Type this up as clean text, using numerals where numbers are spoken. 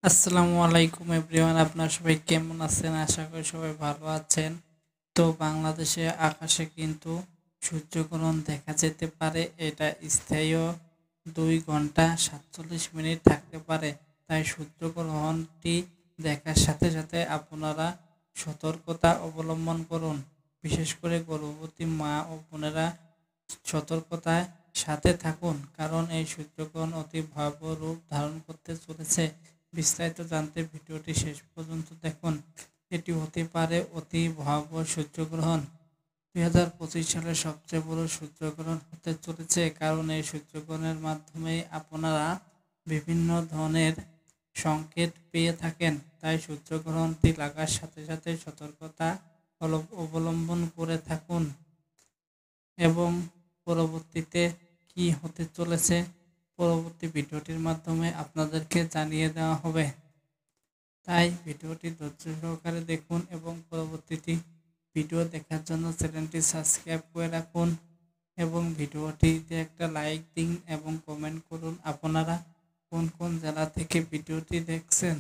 আসসালামু আলাইকুম এভরিওয়ান, আপনারা সবাই কেমন আছেন? আশা করি সবাই ভালো আছেন। তো বাংলাদেশে আকাশে কিন্তু সূর্যগ্রহণ দেখা যেতে পারে। এটা স্থায়ীয় 2 ঘন্টা 47 মিনিট থাকতে পারে। তাই সূর্যগ্রহণটি দেখার সাথে সাথে আপনারা সতর্কতা অবলম্বন করুন। বিশেষ করে গর্ভবতী মা ও বোনেরা সতর্কতায় সাথে থাকুন, কারণ এই সূর্যগ্রহণ অতি ভয়াবহ রূপ ধারণ করতে চলেছে। বিস্তারিত জানতে ভিডিওটি শেষ পর্যন্ত দেখুন। এটি হতে পারে অতি ভয়াবহ সূর্যগ্রহণ। 2025 সালের সবচেয়ে বড় সূর্যগ্রহণ হতে চলেছে, কারণ এই সূর্যগ্রহণের মাধ্যমেই আপনারা বিভিন্ন ধরনের সংকেত পেয়ে থাকেন। তাই সূর্যগ্রহণটি লাগার সাথে সাথে সতর্কতা অবলম্বন করে থাকুন এবং পরবর্তীতে কি হতে চলেছে পরবর্তী ভিডিওটির মাধ্যমে আপনাদেরকে জানিয়ে দেওয়া হবে। তাই ভিডিওটি ধৈর্য সহকারে দেখুন এবং পরবর্তীটি ভিডিও দেখার জন্য চ্যানেলটি সাবস্ক্রাইব করে রাখুন এবং ভিডিওটিতে একটা লাইক দিন এবং কমেন্ট করুন আপনারা কোন কোন জেলা থেকে ভিডিওটি দেখছেন।